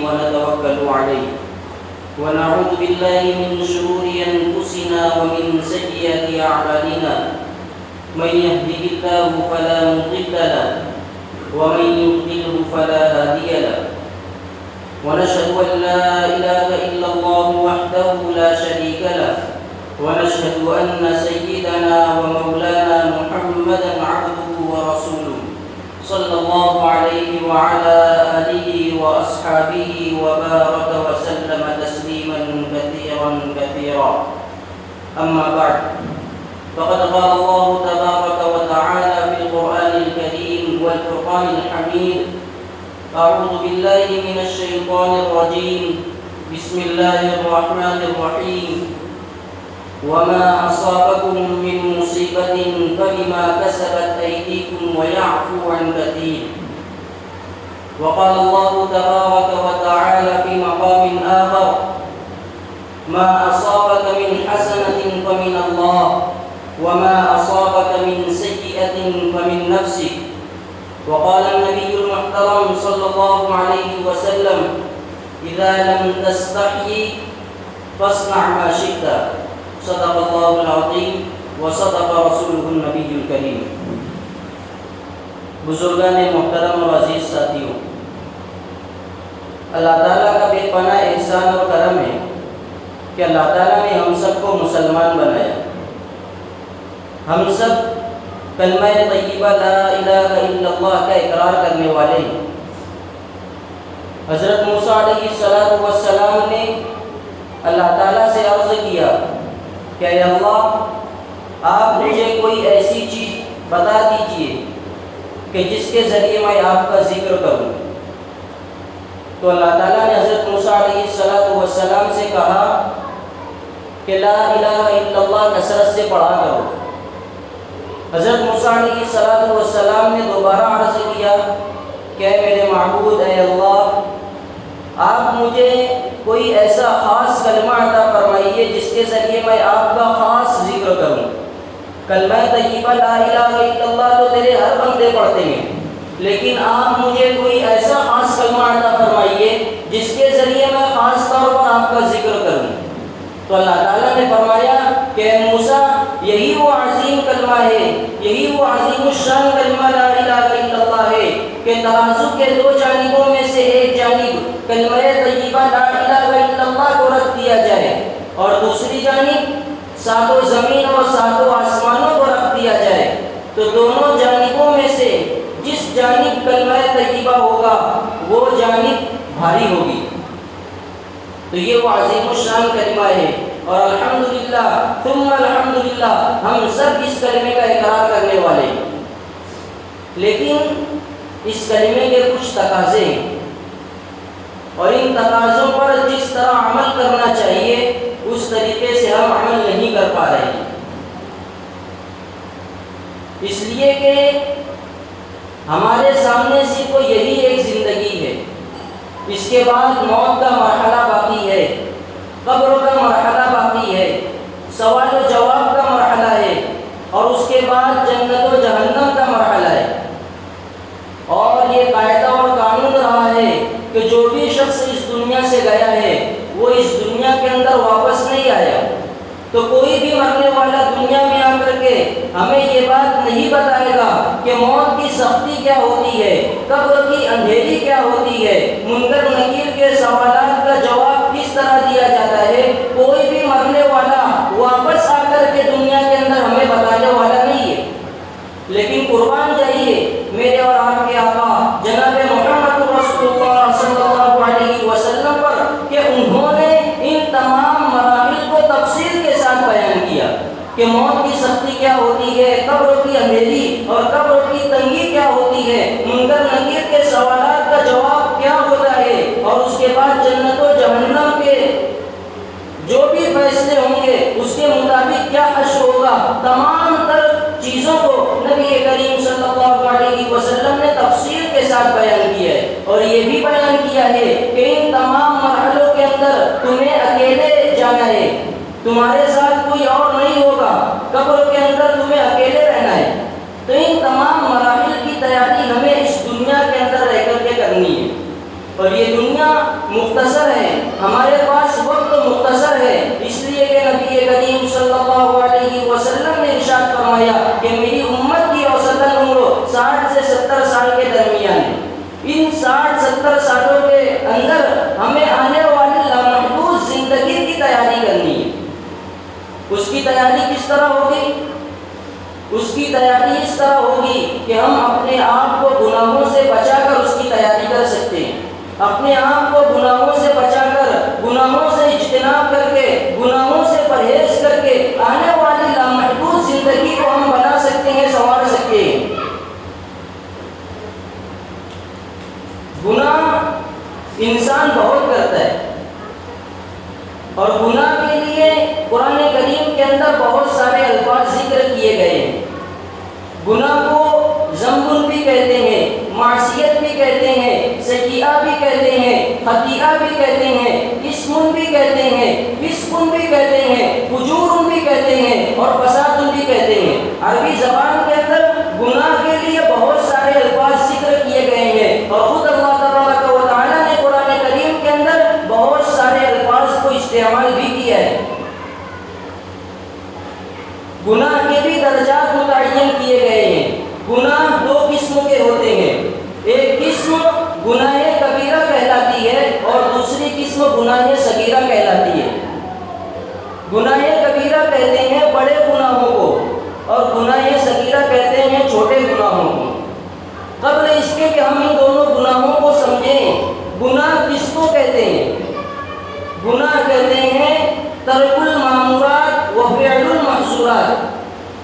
ونتوكل عليه ونعوذ بالله من شرور أنفسنا ومن سيئات أعمالنا من يهده الله فلا مضل له ومن يضلل فلا هادي له ونشهد أن لا إله إلا الله وحده لا شريك له ونشهد أن سيدنا ومولانا محمدا عبده ورسوله صلى الله عليه وعلى آله وأصحابه وبارك وسلم تسليما كثيرا كثيرا أما بعد فقد قال الله تبارك وتعالى في القرآن الكريم والفرقان الحميد أعوذ بالله من الشيطان الرجيم بسم الله الرحمن الرحيم وما أصابكم من مصيبة فبما كسبت أيديكم ويعفو عن كثير وقال الله تبارك وتعالى في مقام آخر ما أصابك من حسنة فمن الله وما أصابك من سيئة فمن نفسك وقال النبي المحترم صلى الله عليه وسلم إذا لم تستحي فاصنع ما شئت صدق الله العظيم وصدق رسوله النبي الكريم. بزرگان محترم اور عزیز ساتھیوں، اللہ تعالیٰ کا بے پناہ احسان اور کرم ہے کہ اللہ تعالیٰ نے ہم سب کو مسلمان بنایا. ہم سب کلمہ طیبہ لا الہ الا اللہ کا اقرار کرنے والے ہیں. حضرت موسیٰ علیہ السلام نے اللہ تعالیٰ سے عرض کیا کہ اے اللہ، آپ مجھے کوئی ایسی چیز بتا دیجئے کہ جس کے ذریعے میں آپ کا ذکر کروں. تو اللہ تعالیٰ نے حضرت موسیٰ علیہ السلام سے کہا کہ لا الہ الا اللہ کثرت سے پڑھا کرو. حضرت موسیٰ علیہ السلام نے دوبارہ عرض کیا کہ اے میرے معبود، اے اللہ، آپ مجھے کوئی ایسا خاص کلمہ عطا فرمائیے جس کے ذریعے میں آپ کا خاص ذکر کروں. کلمہ طیبہ لا الہ الا اللہ تو تیرے ہر بندے پڑھتے ہیں، لیکن آپ مجھے کوئی ایسا خاص کلمہ عطا فرمائیے جس کے ذریعے میں خاص طور پر آپ کا ذکر کروں. تو اللہ تعالیٰ نے فرمایا کہ موسیٰ، یہی وہ عظیم کلمہ ہے، یہی وہ عظیم الشان کلمہ لا الہ الا اللہ ہے کہ ترازو کے دو جانبوں میں سے ایک جانب کلمہ طیبہ لا الہ الا اللہ کو رکھ دیا جائے اور دوسری جانب ساتوں زمین اور ساتوں آسمانوں کو رکھ دیا جائے، تو دونوں جانبوں میں سے جس جانب کلمہ طیبہ ہوگا وہ جانب بھاری ہوگی. تو یہ وہ عظیم الشان کلمہ ہے، اور الحمدللہ ثم الحمدللہ ہم سب اس کلمے کا اقرار کرنے والے ہیں. لیکن اس کلمے کے کچھ تقاضے ہیں، اور ان تقاضوں پر جس طرح عمل کرنا چاہیے اس طریقے سے ہم عمل نہیں کر پا رہے ہیں. اس لیے کہ ہمارے سامنے صرف یہی ایک زندگی ہے، اس کے بعد موت کا مرحلہ باقی ہے، قبر کا مرحلہ باقی ہے، سوال و جواب کا مرحلہ ہے، اور اس کے بعد جنت و جہنم کا مرحلہ ہے. اور یہ قاعدہ اور قانون رہا ہے کہ جو بھی شخص اس دنیا سے گیا ہے وہ اس دنیا کے اندر واپس نہیں آیا. تو کوئی بھی مرنے والا دنیا میں آ کر کے ہمیں یہ بات نہیں بتائے گا کہ موت کی سختی کیا ہوتی ہے، قبر کی اندھیری کیا ہوتی ہے، منکر نکیر کے سوالات کا جواب کس طرح دیا جاتا ہے. کوئی بھی مرنے والا واپس آ کر کے دنیا کے اندر ہمیں بتانے والا نہیں ہے. لیکن قربان جائیے میرے اور آپ کے آقا جناب محمد رسول اللہ صلی اللہ علیہ وسلم پر کہ انہوں نے ان تمام مراحل کو تفصیل کے ساتھ بیان کیا کہ موت کی سختی کیا ہوتی ہے، قبر کی اندھیری اور قبر کی تنگی کیا ہوتی ہے، منکر نکیر کے سوالات کا جواب کیا ہوتا ہے، اور اس کے بعد جنت و جہنم کے جو بھی فیصلے ہوں گے اس کے مطابق کیا حشر ہوگا. تمام تر چیزوں کو نبی کریم صلی اللہ علیہ وسلم نے تفصیل کے ساتھ بیان کیا ہے، اور یہ بھی بیان کیا ہے کہ ان تمام مرحلوں کے اندر تمہیں اکیلے جانا ہے، تمہارے ساتھ کوئی اور نہیں ہوگا. قبر کے اندر تمہیں اکیلے رہنا ہے. تو ان تمام مراحل کی تیاری ہمیں اس دنیا کے اندر رہ کر کے کرنی ہے. اور یہ دنیا مختصر ہے، ہمارے پاس وقت مختصر ہے، اس لیے کہ نبی کریم صلی اللہ علیہ وسلم نے ارشاد فرمایا کہ میری امت کی اوسطاً عمر 60 سے 70 سال کے درمیان ہے۔ ان 60-70 سالوں کے اندر ہمیں آنے والی لامحدود زندگی کی تیاری کرنی ہے۔ اس کی تیاری کس طرح ہوگی؟ اس کی تیاری اس طرح ہوگی کہ ہم اپنے آپ کو گناہوں سے بچا کر اس کی تیاری کر سکتے ہیں، اپنے آپ کو گناہوں سے بچا کر، گناہوں سے اجتناب کر کے، گناہوں سے پرہیز کر کے آنے والی لامحدود زندگی کو ہم بنا سکتے ہیں، سنوار سکتے ہیں۔ گناہ انسان بہت کرتا ہے، اور گناہ کے لیے قرآن کریم کے اندر بہت سارے الفاظ ذکر کیے گئے ہیں۔ گناہ کو ذنب بھی کہتے ہیں، معصیت بھی کہتے ہیں، سیئہ بھی کہتے ہیں، خطیئہ بھی کہتے ہیں، اسم بھی کہتے ہیں، فسق بھی کہتے ہیں، فجور بھی کہتے ہیں، اور فساد بھی کہتے ہیں۔ عربی زبان کے اندر گناہ کے لیے بہت سارے الفاظ ذکر کیے گئے ہیں، اور خود اللہ تبارک و تعالیٰ نے قرآن کریم کے اندر بہت سارے الفاظ کو استعمال بھی کیا ہے۔ گناہ کے بھی درجات متعین کیے گئے ہیں۔ گناہ دو قسم کے ہوتے ہیں، ایک قسم گناہ کبیرہ کہلاتی ہے اور دوسری قسم گناہ صغیرہ کہلاتی ہے۔ گناہ کبیرہ کہتے ہیں بڑے گناہوں کو، اور گناہ صغیرہ کہتے ہیں چھوٹے گناہوں کو۔ قبل اس کے کہ ہم ان دونوں گناہوں کو سمجھیں، گناہ کس کو کہتے ہیں؟ گناہ کہتے ہیں ترک المامورات و فعل المحظورات،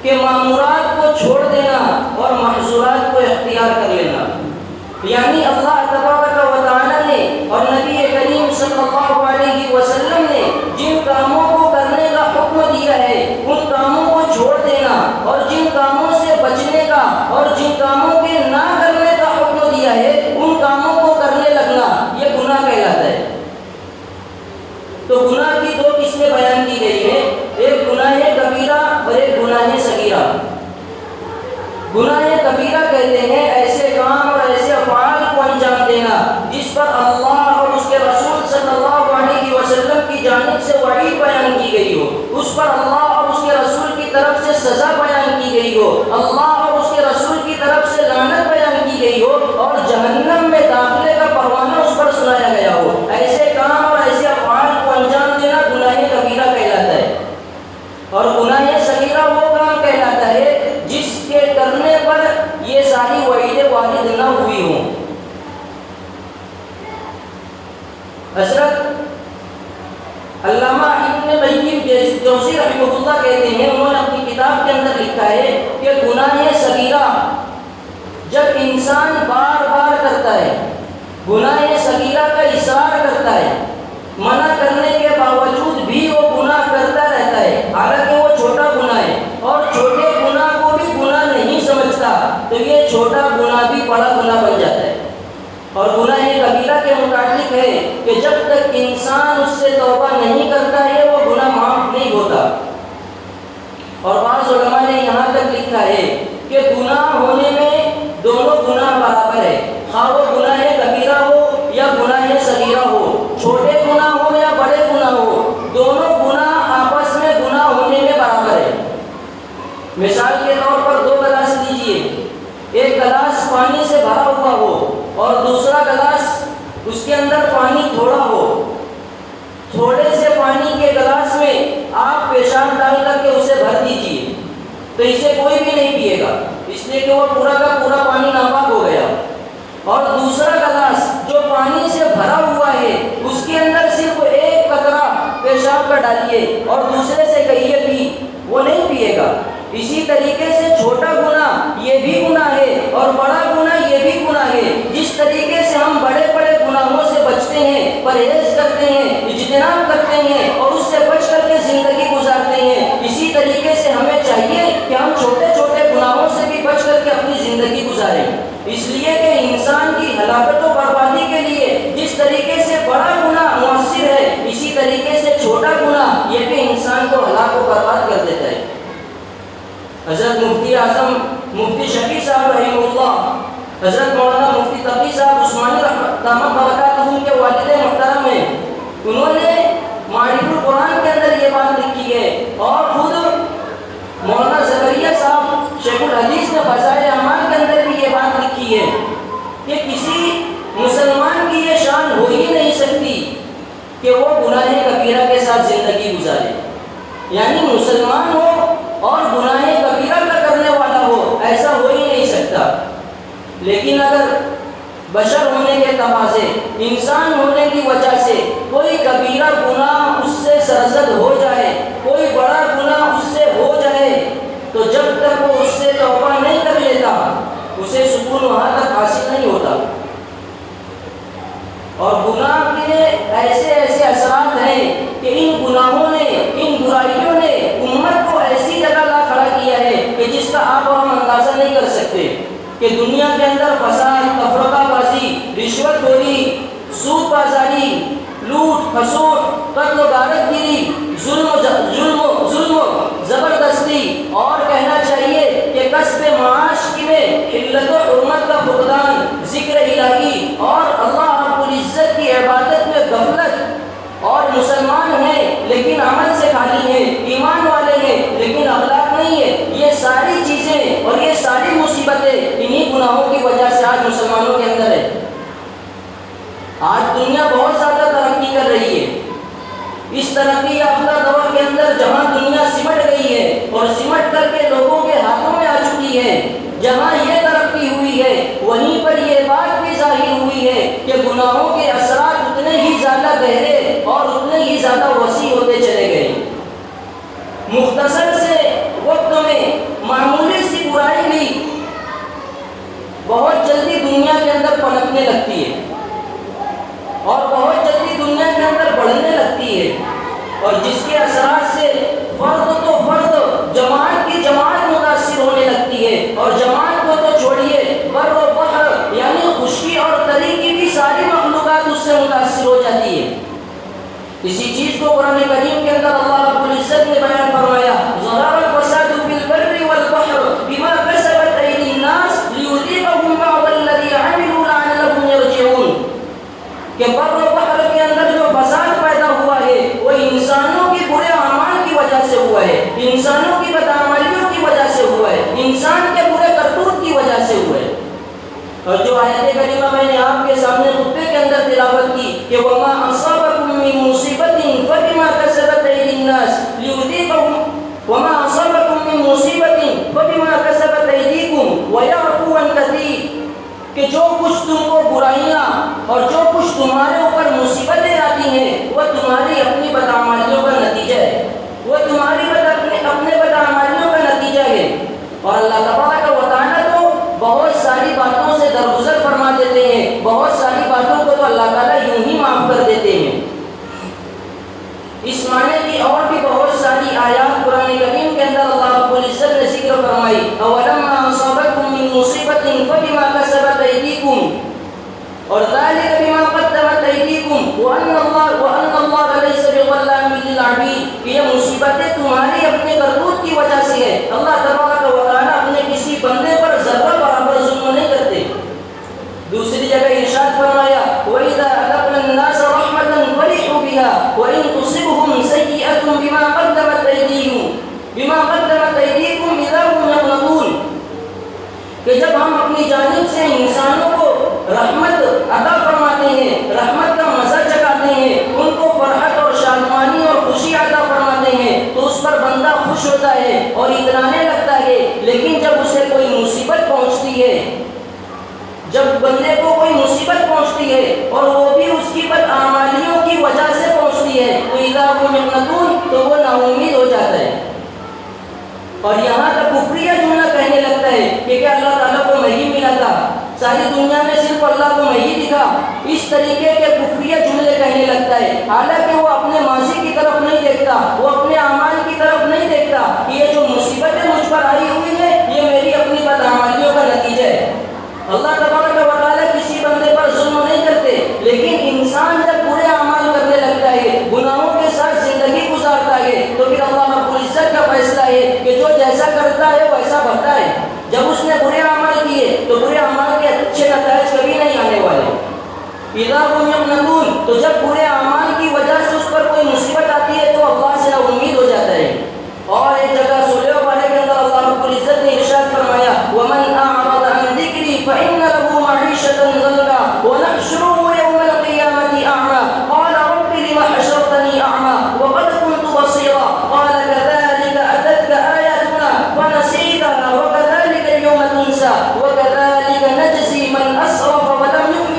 کہ معمورات کو چھوڑ دینا اور محظورات کو اختیار کر لینا۔ یعنی اللہ تبارک و تعالیٰ نے اور نبی کریم صلی اللہ علیہ وسلم نے جن کاموں کو کرنے کا حکم دیا ہے ان کاموں کو چھوڑ دینا، اور جن کاموں سے بچنے کا اور جن کاموں کے نہ کرنے کا حکم دیا ہے ان کاموں کو کرنے لگنا، یہ گناہ کہلاتا ہے۔ تو گناہ کی دو قسمیں بیان کی گئی ہیں، ایک گناہ کبیرہ اور ایک گناہ صغیرہ۔ گناہ کبیرہ کہتے ہیں ایسے کام اور ایسے افعال کو انجام دینا جس پر اللہ اور اس کے رسول صلی اللہ علیہ وسلم کی جانب سے وعید بیان کی گئی ہو، اس پر اللہ اور اس کے رسول کی طرف سے سزا بیان کی گئی ہو، اللہ اور اس کے رسول کی طرف سے لعنت بیان کی گئی ہو، اور جہنم میں داخلے کا پروانہ اس پر سنایا گیا ہو۔ ایسے کام اور ایسے افعال کو انجام دینا گناہ کبیرہ کہلاتا ہے۔ اور گناہ صغیرہ وہ کام کہلاتا ہے جس کے کرنے پر یہ ساری وعیدیں وارد نہ ہوئی ہوں۔ حضرت علامہ ابن قیم جوزی رحمہ اللہ کہتے ہیں، انہوں نے اپنی کتاب کے اندر لکھا ہے کہ گناہ صغیرہ جب انسان بار بار کرتا ہے، گناہ صغیرہ کا اصرار کرتا ہے، منع کرنے کے باوجود بھی وہ گناہ کرتا رہتا ہے، حالانکہ وہ چھوٹا گناہ ہے، اور چھوٹے گناہ کو بھی گناہ نہیں سمجھتا، تو یہ چھوٹا گناہ بھی بڑا گناہ بن جاتا ہے۔ اور گناہ کبیرہ کے متعلق ہے کہ جب تک انسان اس سے توبہ نہیں کرتا ہے وہ گناہ معاف نہیں ہوتا۔ اور بعض علماء نے یہاں تک لکھا ہے کہ گناہ ہونے میں دونوں گناہ برابر ہے، خواہ وہ گناہ کبیرہ ہو یا گناہ صغیرہ ہو، چھوٹے گناہ ہو یا بڑے گناہ ہو، دونوں گناہ آپس میں گناہ ہونے میں برابر ہے۔ مثال کے طور پر دو گلاس لیجئے، ایک گلاس پانی سے بھرا ہوا ہو اور دوسرا گلاس اس کے اندر پانی تھوڑا ہو۔ تھوڑے سے پانی کے گلاس میں آپ پیشاب ڈال کر کے اسے بھر دیجئے تو اسے کوئی بھی نہیں پیے گا، اس لیے کہ وہ پورا کا پورا پانی ناپاک ہو گیا۔ اور دوسرا گلاس جو پانی سے بھرا ہوا ہے اس کے اندر صرف ایک قطرہ پیشاب کا ڈالیے اور دوسرے سے کہیے پی، وہ نہیں پیے گا۔ اسی طریقے سے چھوٹا گناہ یہ بھی گناہ ہے اور بڑا گناہ یہ بھی گناہ ہے۔ جس طریقے سے ہم بڑے بڑے گناہوں سے بچتے ہیں، پرہیز کرتے ہیں، اجتناب کرتے ہیں اور اس سے بچ کر کے زندگی گزارتے ہیں، اسی طریقے سے ہمیں چاہیے کہ ہم چھوٹے چھوٹے گناہوں سے بھی بچ کر کے اپنی زندگی گزاریں، اس لیے کہ انسان کی ہلاکت و بربادی کے لیے جس طریقے سے بڑا گناہ مؤثر ہے، اسی طریقے سے چھوٹا گناہ یہ بھی انسان کو ہلاک و برباد کر دیتا ہے۔ حضرت مفتی اعظم مفتی شفیع صاحب رحمہ اللہ، حضرت مولانا مفتی تقی صاحب عثمانی دامت برکاتہ بشر ہونے کے تقاضے، انسان ہونے کی وجہ سے کوئی کبیرہ گناہ اس سے سرزد ہو جائے، کوئی بڑا گناہ اس سے ہو جائے، تو جب تک وہ اس سے توبہ نہیں کر لیتا اسے سکون وہاں تک حاصل نہیں ہوتا۔ اور گناہ کے ایسے ایسے اثرات ہیں کہ ان گناہوں نے، ان برائیوں نے امت کو ایسی جگہ لا کھڑا کیا ہے کہ جس کا آپ اور ہم اندازہ نہیں کر سکتے، کہ دنیا کے اندر فساد، تفرقہ بازی، رشوت خوری، سود بازاری، لوٹ کھسوٹ، قتل و غارت گیری، ظلم و زبردستی، اور کہنا چاہیے کہ کسب معاش میں حلت و حرمت کا فقدان، ذکر الہی اور اللہ رب العزت کی عبادت میں غفلت، اور مسلمان ہیں لیکن عمل سے خالی ہیں، ایمان والے ہیں لیکن اخلاق نہیں ہے، یہ ساری چیزیں اور یہ ساری مصیبتیں انہی گناہوں کی وجہ سے آج مسلمانوں کے اندر ہے۔ آج دنیا بہت زیادہ ترقی کر رہی ہے، اس ترقی یافتہ دور کے اندر جہاں دنیا سمٹ گئی ہے اور سمٹ کر کے لوگوں کے ہاتھوں میں آ چکی ہے، جہاں یہ ترقی ہوئی ہے وہیں پر یہ بات بھی ظاہر ہوئی ہے کہ گناہوں کے اثرات اتنے ہی زیادہ گہرے اور اتنے ہی زیادہ وسیع ہوتے چلے گئے۔ مختصر سے وقت میں معمولی سی برائی بھی بہت جلدی دنیا کے اندر پنپنے لگتی ہے اور بہت جلدی دنیا کے اندر بڑھنے لگتی ہے، اور جس کے اثرات سے فرد تو فرد، جماعت کی جماعت متاثر ہونے لگتی ہے، اور جماعت کو تو چھوڑیے، بر و بحر یعنی خشکی اور تری کی بھی ساری مخلوقات اس سے متاثر ہو جاتی ہے۔ اسی چیز کو قرآن کریم کے اندر اللہ رب العزت نے بیان فرمایا، ظہر الفساد فی البر والبحر بما کسبت ایدی الناس لیذیقہم بعض الذی عملوا لعلہم یرجعون، کہ بر و بحر کے اندر جو فساد پیدا ہوا ہے وہ انسانوں کے برے اعمال کی وجہ سے ہوا ہے، انسانوں کی بدعملیوں کی وجہ سے ہوا ہے، انسان کے برے کرتوت کی وجہ سے ہوا ہے۔ اور جو آیت کریمہ میں نے آپ کے سامنے خطبے کے اندر تلاوت کی کہ وما اصابکم من مصیبت فبما کسبت ایدی الناس لیذیقہم، وما اصابکم من مصیبت فبما کسبت ایدیکم ویعفو عن کثیر، کہ جو کچھ تم کو برائیاں اور جو کچھ تمہارے اوپر مصیبتیں آتی ہیں وہ تمہاری اپنی بدعمالیوں کا نتیجہ ہے، وہ تمہاری اپنے بدعمالیوں کا نتیجہ ہے۔ اور اللہ تبارک و تعالیٰ تو بہت ساری باتوں سے درگزر فرما دیتے ہیں، بہت ساری باتوں کو تو اللہ تعالیٰ یوں ہی معاف کر دیتے ہیں۔ اس معنی کی اور بھی بہت ساری آیات قرآن کریم کے اندر اللہ رب العزت نے ذکر فرمائی، اولما اصابتکم من مصیبت فبما کسبت ایدیکم اور ذالک بما قدمت ایدیکم وان اللہ لیس بظلام للعبید، یہ مصیبتیں تمہاری اپنے کرتوت کی وجہ سے ہے، اللہ تبارک و تعالیٰ اپنے کسی بندے پر ذرہ برابر ظلم نہیں کرتے۔ دوسری جگہ ارشاد فرمایا وَإِذَا أَذَقْنَا النَّاسَ رَحْمَةً فَرِحُوا بِهَا وَإِن تُصِبْهُمْ سَيِّئَةٌ بِمَا قَدَّمَتْ أَيْدِيهِمْ إِذَا هُمْ يَقْنَطُونَ، کہ جب ہم اپنی جانب سے انسانوں کو رحمت عطا فرماتے ہیں، رحمت کا مزہ چکھاتے ہیں، ان کو فرحت اور شادمانی اور خوشی عطا فرماتے ہیں، تو اس پر بندہ خوش ہوتا ہے اور اترانے لگتا ہے، لیکن جب اسے کوئی مصیبت پہنچتی ہے، جب بندے کو کوئی مصیبت پہنچتی ہے اور وہ بھی اس کی بدعمالیوں کی وجہ سے پہنچتی ہے تو اذا هم يقنطون، تو وہ نا امید ہو جاتا ہے اور یہاں تک کفریہ جملہ کہنے لگتا ہے کہ کیا اللہ تعالیٰ کو میں ہی ملا تھا، ساری دنیا میں صرف اللہ کو میں ہی دکھا، اس طریقے کے کفریہ جملے کہنے لگتا ہے، حالانکہ وہ اپنے ماضی کی طرف نہیں دیکھتا، وہ اپنے اعمال کی طرف نہیں دیکھتا کہ یہ جو مصیبتیں مجھ پر آئی ہوئی ہیں یہ میری اپنی بدعمالیوں کا نتیجہ ہے۔ اللہ تبارک و تعالیٰ کسی بندے پر ظلم نہیں کرتے، لیکن انسان جب برے اعمال کرنے لگتا ہے، گناہوں کے ساتھ زندگی گزارتا ہے، تو پھر اللہ رب العزت کا فیصلہ ہے کہ جو جیسا کرتا ہے ویسا بھرتا ہے۔ جب اس نے برے اعمال کیے تو برے اعمال کے اچھے نتائج کبھی نہیں آنے والے۔ اذا هم يقنطون، تو جب برے اعمال کی وجہ سے اس پر کوئی مصیبت آتی ہے تو اللہ سے نا امید ہو جاتا ہے۔ اور ایک جگہ سورہ بقرہ کے اندر اللہ رب العزت نے ارشاد فرمایا ومن اعرض عن ذکری فإن له معیشة ضنکا ونحشره یوم القیامة اعمى قال رب لم حشرتنی اعمى وقد كنت بصیرا قال كذلك اتتك آیاتنا فنسیتها وكذلك اليوم تنسى وكذلك نجزی من اسرف ولم يؤمن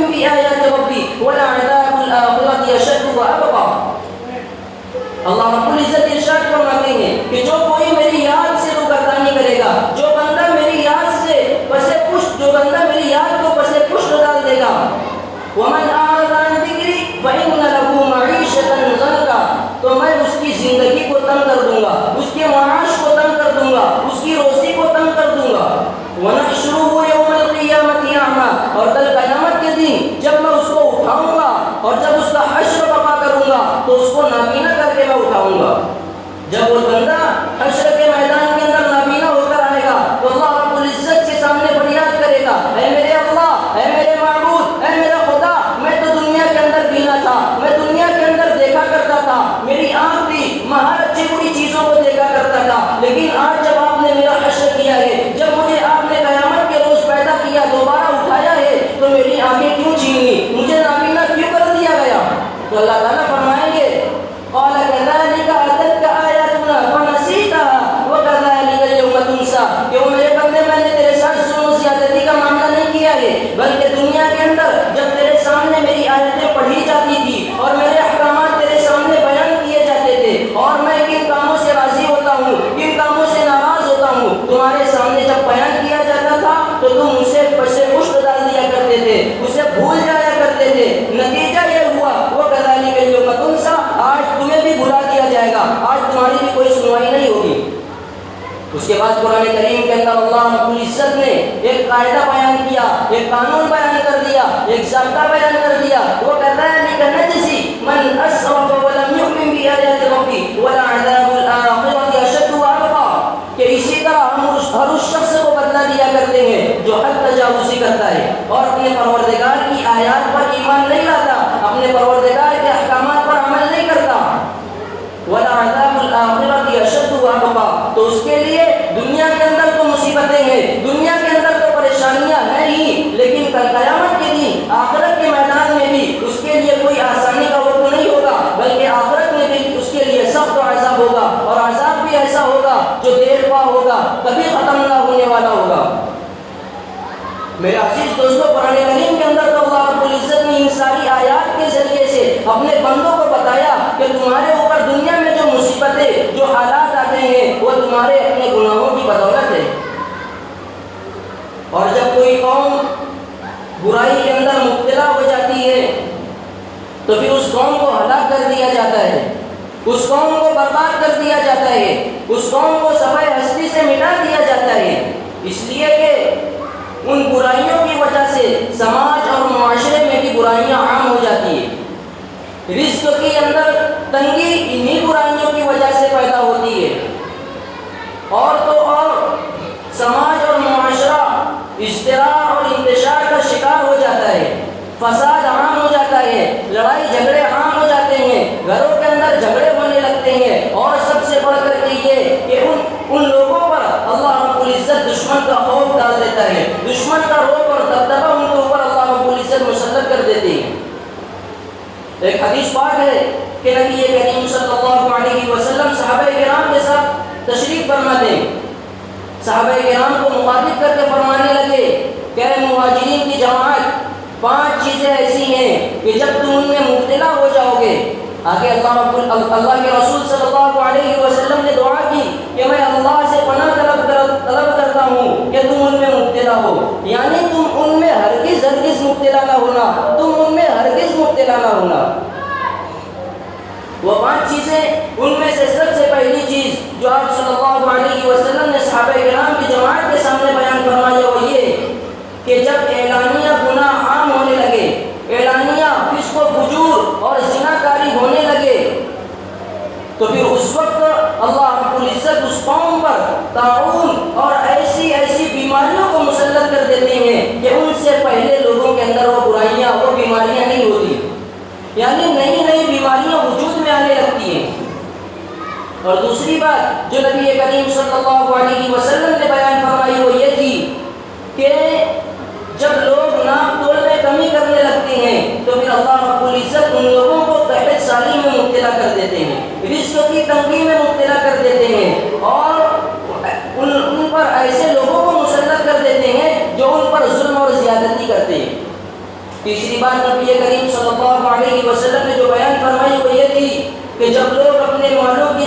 اللہ رب العزت ارشاد فرماتے ہیں کہ جو کوئی میری یاد سے روگردانی کرے گا، جو بندہ میری یاد سے پسے پشت، جو بندہ میری یاد کو پسے پشت ڈال دے گا، وَمَنْ أَعْرَضَ عَنْ ذِكْرِي فَإِنَّ لَهُ مَعِيشَةً ضَنْكًا، تو میں اس کی زندگی کو تنگ کر دوں گا، اس کے معاش کو تنگ کر دوں گا، اس کی روزی کو تنگ کر دوں گا۔ وَنَحْشُرُهُ يَوْمَ الْقِيَامَةِ أَعْمَىٰ، اور کل قیامت کے دن جب میں اس کو اٹھاؤں گا اور جب اس کا حشر برپا کروں گا تو اس کو نابینا کر کے میں اٹھاؤں گا۔ جب وہ بندہ حشر کے میدان کے اندر نابینا ہو کر آئے گا تو اللہ رب العزت کے سامنے فریاد کرے گا، اے میرے اللہ، اے میرے معبود، اے میرا خدا، میں تو دنیا کے اندر بینا تھا، میں دنیا کے اندر دیکھا کرتا تھا، میری آنکھ تھی، میں ہر اچھی بری چیزوں کو دیکھا کرتا تھا، لیکن آج جب آپ نے میرا حشر کیا ہے، جب مجھے آپ نے قیامت کے روز پیدا کیا، دوبارہ اٹھایا ہے، تو میری آنکھیں کیوں چھین لی، مجھے نابینا کیوں کر دیا گیا؟ تو اللہ تعالیٰ فرمائیں گے قال كذلك أتتك آياتنا فنسيتها وكذلك اليوم تنسى، کہ وہ میرے بندے میں نے تیرے ساتھ ظلم و زیادتی کا معاملہ نہیں کیا ہے، بلکہ دنیا کے اندر جب تیرے سامنے میری آیتیں پڑھی جاتی تھی اور میرے احکامات تیرے سامنے بیان کیے جاتے تھے اور میں کن کاموں سے راضی ہوتا ہوں، کن کاموں سے ناراض ہوتا ہوں، تمہارے سامنے جب بیان کیا جاتا تھا تو تم اسے پسے پشت ڈال دیا کرتے تھے، اسے بھول جایا کرتے تھے۔ نتیجہ یہ ہوا وَكَذَلِكَ الْيَوْمَ تُنسَىٰ، آج تمہیں بھی بھلا دیا جائے گا، آج تمہاری بھی کوئی سنوائی نہیں ہوگی۔ اس کے بعد قرآن کریم کے اندر اللہ رب العزت نے ایک قاعدہ بیان کیا، ایک قانون بیان کر دیا، ایک ضابطہ بیان کر دیا، وَكَذَلِكَ نَجْزِي مَنْ أَسْرَفَ وَلَمْ يُؤْمِنْ بِآيَاتِ رَبِّهِ وَلَعَذَابُ الْآخِرَةِ أَشَدُّ وَأَبْقَىٰ، کہ اسی طرح ہم ہر اس شخص کو بدلہ دیا کرتے ہیں جو حد تجاوزی کرتا ہے اور اپنے پروردگار کی آیات پر ایمان نہیں لاتا، اپنے پروردگار کے احکامات پر عمل نہیں کرتا۔ وَلَعَذَابُ الْآخِرَةِ أَشَدُّ وَأَبْقَىٰ، تو اس کے لیے دنیا کے اندر تو مصیبتیں ہیں، دنیا کے اندر تو پریشانیاں ہیں ہی، لیکن کل قیامت کے دن آخرت کے میدان میں بھی اس کے لیے کوئی آسانی کا وقت نہیں ہوگا، بلکہ آخرت میں بھی اس کے لیے سخت عذاب ہوگا، اور عذاب بھی ایسا ہوگا جو دیر پا ہوگا، کبھی ختم نہ ہونے والا ہوگا۔ میرے عزیز دوستو، قرآن کریم کے اندر تو اللہ رب العزت نے ان ساری آیات کے ذریعے سے اپنے بندوں کو بتایا کہ تمہارے اوپر دنیا میں جو مصیبتیں، جو حالات آتے ہیں، وہ تمہارے اپنے گناہوں کی بدولت ہے۔ اور جب کوئی قوم برائی کے اندر مبتلا ہو جاتی ہے تو پھر اس قوم کو ہلاک کر دیا جاتا ہے، اس قوم کو برباد کر دیا جاتا ہے، اس قوم کو صفحہ ہستی سے مٹا دیا جاتا ہے، اس لیے کہ ان برائیوں کی وجہ سے سماج اور معاشرے میں بھی برائیاں عام ہو جاتی ہیں۔ رزق کے اندر تنگی انہی برائیوں کی وجہ سے پیدا ہوتی ہے، اور تو اور سماج اور معاشرہ اشتراک اور انتشار کا شکار ہو جاتا ہے، فساد عام ہو جاتا ہے، لڑائی جھگڑے عام ہو جاتے ہیں، گھروں کے اندر جھگڑے ہونے لگتے ہیں، اور سب سے بڑھ کر کے یہ کہ ان لوگوں پر اللہ رب العزت دشمن کا خوف ڈال دیتا ہے، دشمن کا روب اور دبدبہ ان کے اوپر اللہ رب العزت مسلط کر دیتے ہیں۔ ایک حدیث پاک ہے کہ نبی کریم صلی اللہ علیہ وسلم صحابہ کرام کے ساتھ تشریف فرما دیں، صحابہ کرام کو مخاطب کر کے فرمانے لگے کہ اے مہاجرین کی جماعت، 5 چیزیں ایسی ہیں کہ جب تم ان میں مبتلا ہو جاؤ گے، آگے اللہ کے رسول صلی اللہ علیہ وسلم نے دعا کی کہ میں اللہ سے پناہ طلب کرتا ہوں کہ تم ان میں مبتلا ہو، یعنی تم ان میں ہرگز مبتلا نہ ہونا، تم ان میں ہرگز مبتلا نہ ہونا۔ وہ 5 چیزیں، ان میں سے سب سے پہلی چیز جو آپ صلی اللہ علیہ وسلم نے صحابہ کرام کی جماعت کے سامنے بیان فرمایا وہ یہ کہ جب اعلانیہ گناہ عام ہونے لگے، اعلانیہ فسق و فجور اور زناکاری ہونے لگے، تو پھر اس وقت اللہ رب العزت اس قوم پر طاعون اور ایسی بیماریوں کو مسلط کر دیتے ہیں کہ ان سے پہلے لوگوں کے اندر وہ برائیاں، وہ بیماریاں نہیں ہوتی، یعنی نئی بیماریاں وجود میں آنے لگتی ہیں۔ اور دوسری بات جو نبی کریم صلی اللہ علیہ وسلم نے بیان فرمائی وہ یہ تھی کہ جب لوگ ناپ تول میں کمی کرنے لگتے ہیں تو پھر اللہ رب العزت ان لوگوں کو قحط سالی میں مبتلا کر دیتے ہیں، رزق کی تنگی میں مبتلا کر دیتے ہیں، اور ان پر ایسے لوگوں کو مسلط کر دیتے ہیں جو ان پر ظلم اور زیادتی کرتے ہیں۔ تیسری بات نبی کریم صلی اللہ علیہ وسلم نے جو بیان فرمائی وہ یہ تھی کہ جب لوگ اپنے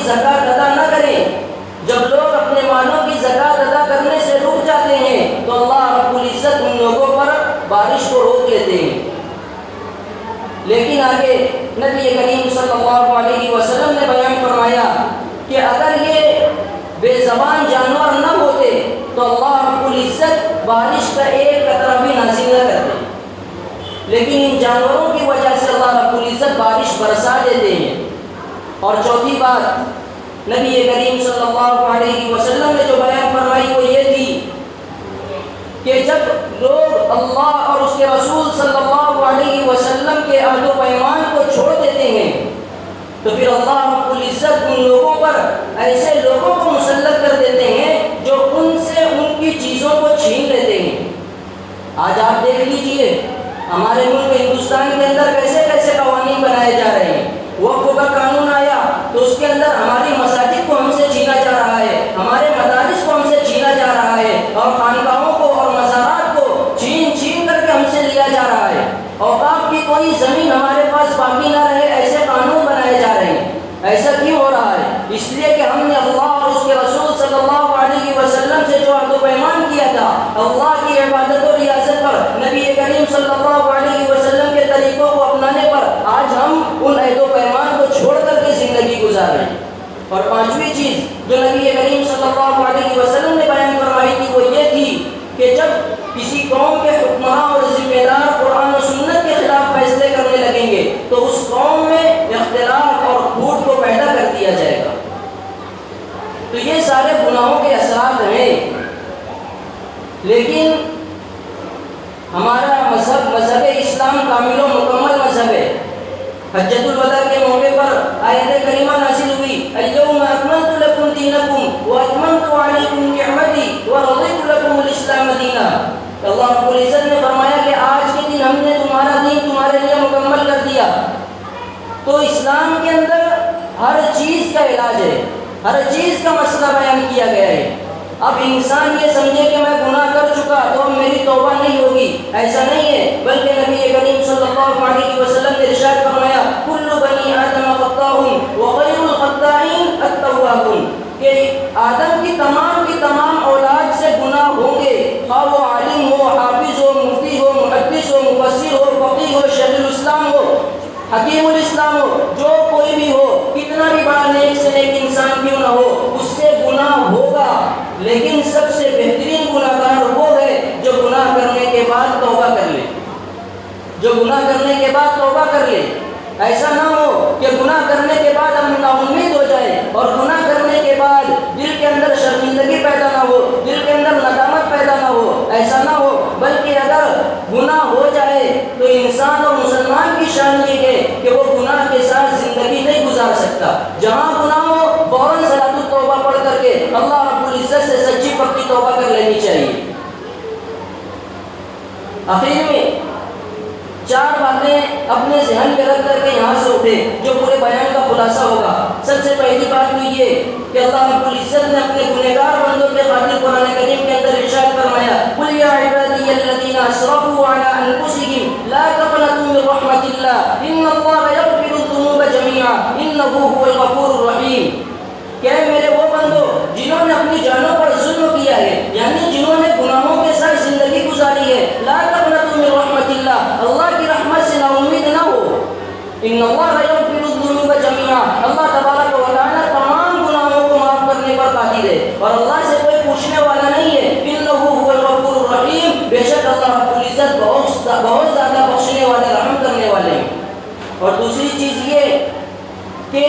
زکوٰۃ ادا نہ کریں۔ جب لوگ اپنے مالوں کی زکوٰۃ ادا کرنے سے رک جاتے ہیں تو اللہ رب العزت ان لوگوں پر بارش کو روک لیتے ہیں۔ لیکن آگے نبی کریم صلی اللہ علیہ وسلم نے بیان فرمایا کہ اگر یہ بے زبان جانور نہ ہوتے تو اللہ رب العزت بارش کا ایک قطرہ بھی نازل نہ کرتے، لیکن ان جانوروں کی وجہ سے اللہ رب العزت بارش برسا دیتے ہیں۔ اور چوتھی بات نبی کریم صلی اللہ علیہ وسلم نے جو بیان فرمائی وہ یہ تھی کہ جب لوگ اللہ اور اس کے رسول صلی اللہ علیہ وسلم کے عہد و پیمان کو چھوڑ دیتے ہیں تو پھر اللہ رب العزت ان لوگوں پر ایسے لوگوں کو مسلط کر دیتے ہیں جو ان سے ان کی چیزوں کو چھین لیتے ہیں۔ آج آپ دیکھ لیجئے ہمارے ملک ہندوستان کے اندر کیسے کیسے قوانین بنائے جا رہے ہیں۔ وقف کا قانون آیا تو اس کے اندر ہماری مساجد کو ہم سے چھینا جا رہا ہے، ہمارے مدارس کو ہم سے چھینا جا رہا ہے، اور خانقاہوں کو اور مزارات کو چھین چھین کر کے ہم سے لیا جا رہا ہے۔ اوقاف کی کوئی زمین ہمارے پاس باقی نہ رہے، ایسے قانون بنائے جا رہے ہیں۔ ایسا کیوں ہو رہا ہے؟ اس لیے کہ ہم نے اللہ اور اس کے رسول صلی اللہ علیہ وسلم سے جو عہد و پیمان کیا تھا، اللہ کی عبادت و ریاضت پر، نبی کریم صلی اللہ علیہ وسلم کے طریقوں کو اپنانے پر آج ہم ان عہد و پیمان کو چھوڑ کر کے زندگی گزار رہے ہیں۔ اور پانچویں چیز جو نبی کریم صلی اللہ علیہ وسلم نے بیان فرمائی تھی وہ یہ تھی کہ جب کسی قوم کے حکمراں اور ذمہ دار قرآن و سنت کے خلاف فیصلے کرنے لگیں گے تو اس قوم میں اختلاف اور پھوٹ کو پیدا کر دیا جائے گا۔ تو یہ سارے گناہوں کے اثرات ہیں، لیکن ہمارا مذہب اسلام کامل و مکمل مذہب ہے۔ حجۃ الوداع کے موقع پر آیت کریمہ نازل ہوئی، الیوم اکملت لکم دینکم واتممت علیکم نعمتی ورضیت لکم الاسلام دینا۔ اللہ رب العزت نے فرمایا کہ آج کے دن ہم نے تمہارا دین تمہارے لیے مکمل کر دیا۔ تو اسلام کے اندر ہر چیز کا علاج ہے، ہر چیز کا مسئلہ بیان کیا گیا ہے۔ اب انسان یہ سمجھے کہ میں گناہ کر چکا تو اب میری توبہ نہیں ہوگی، ایسا نہیں ہے، بلکہ نبی کریم صلی اللہ علیہ وسلم نے ارشاد فرمایا کل بنی آدم خطاء وخیر الخطائین التوابون، کہ آدم کی تمام اولاد سے گناہ ہوں گے، خواہ وہ عالم ہو، حافظ ہو، مفتی ہو، محدث ہو، مفسر ہو، فقیہ ہو، شیخ الاسلام ہو، حکیم الاسلام ہو، جو کوئی بھی ہو، کتنا بھی بڑا نیک سے نیک انسان کیوں نہ ہو، اس سے گناہ ہوگا۔ لیکن سب سے بہترین گناہ گار وہ ہے جو گناہ کرنے کے بعد توبہ کر لے، جو گناہ کرنے کے بعد توبہ کر لے۔ ایسا نہ ہو کہ گناہ کرنے کے بعد ہم نا امید ہو جائے اور گناہ کرنے کے بعد دل کے اندر شرمندگی پیدا نہ ہو، دل کے اندر ندامت پیدا نہ ہو، ایسا نہ ہو، بلکہ اگر گناہ ہو جائے تو انسان اور مسلمان کی شان یہ ہے کہ وہ گناہ کے ساتھ زندگی نہیں گزار سکتا۔ جہاں گناہ ہو فوراً صلاۃ التوبہ پڑھ کر کے اللہ رب العزت سے سچی پکی توبہ کر لینی چاہیے۔ آخر میں چار باتیں اپنے ذہن میں رکھ کر کے یہاں سے اٹھے جو پورے بیان کا خلاصہ ہوگا۔ سب سے پہلی بات تو یہ کہ اللہ رب العزت نے اپنے گنہگار بندوں کے خاطر قرآن کریم کے اندر ارشاد فرمایا قل یا عبادی الذین اسرفوا علی انفسهم لا تقنطوا من رحمۃ اللہ ان اللہ یغفر الذنوب جميعا انہ هو الغفور الرحیم، کہ میرے وہ بندو جنہوں نے اپنی جانوں پر ظلم کیا ہے، یعنی جنہوں نے گناہوں کے ساتھ زندگی گزاری ہے، لا تقنطوا من رحمۃ اللہ، اللہ کی رحمت سے نا امید نہ ہو۔ ان اللہ یغفر الذنوب جميعا، اللہ تبارک و تعالی تمام گناہوں کو معاف کرنے پر قادر ہے اور اللہ سے کوئی پوچھنے والا نہیں ہے۔ انہ هو الغفور الرحیم، بے شک اللہ رب العزت بہت زیادہ بخشنے والے، رحم کرنے والے ہیں۔ اور دوسری چیز یہ کہ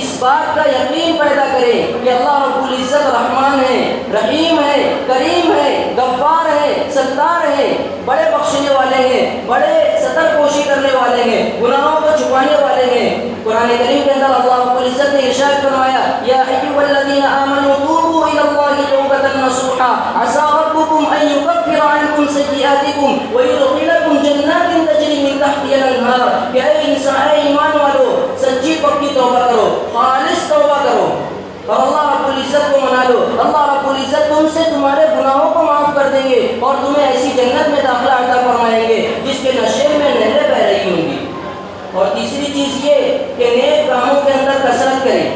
اس بات کا یقین پیدا کرے کہ اللہ رب العزت رحمان ہے، رحیم ہے، کریم ہے، غفار ہے، ستار ہے، بڑے بخشنے والے ہیں، بڑے ستر پوشی کرنے والے ہیں، گناہوں کو چھپانے والے ہیں۔ قرآن کریم کے اندر اللہ رب العزت نے ارشاد فرمایا یا ایھا الذین آمنوا توبوا الی اللہ توبۃ نصوحا عسى ربکم ان یکفر عنکم سیئاتکم ویدخلکم جنات تجری من تحتها الانہار، کہ اے ایمان والو سچی پکی توبہ کرو، خالص توبہ کرو اور اللہ رب العزت کو منا لو۔ اللہ رب العزت تم سے تمہارے گناہوں کو معاف کر دیں گے اور تمہیں ایسی جنت میں داخلہ عطا فرمائیں گے جس کے نشے میں نہریں بہہ رہی ہوں گی۔ اور تیسری چیز یہ کہ نیک کاموں کے اندر کثرت کریں،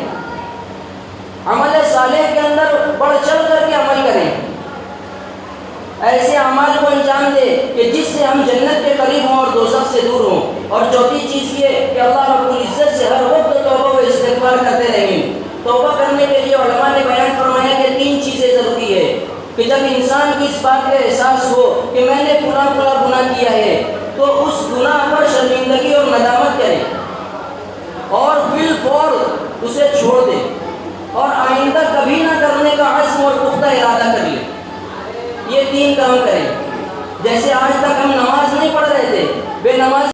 عمل صالح کے اندر بڑھ چڑھ کر کے عمل کریں، ایسے اعمال کو انجام دے کہ جس سے ہم جنت کے قریب ہوں اور دوزخ سے دور ہوں۔ اور چوتھی چیز یہ کہ اللہ رب العزت سے ہر وقت توبہ و استغفار کرتے رہیں۔ توبہ کرنے کے لیے علماء نے بیان فرمایا کہ 3 چیزیں ضروری ہے کہ جب انسان کی اس بات کا احساس ہو کہ میں نے فلاں گناہ کیا ہے تو اس گناہ پر شرمندگی اور ندامت کرے اور بالفور اسے چھوڑ دے اور آئندہ کبھی نہ کرنے کا عزم اور پختہ ارادہ کر لے۔ یہ 3 کام کریں۔ جیسے آج تک ہم نماز نہیں پڑھ رہے تھے، بے نماز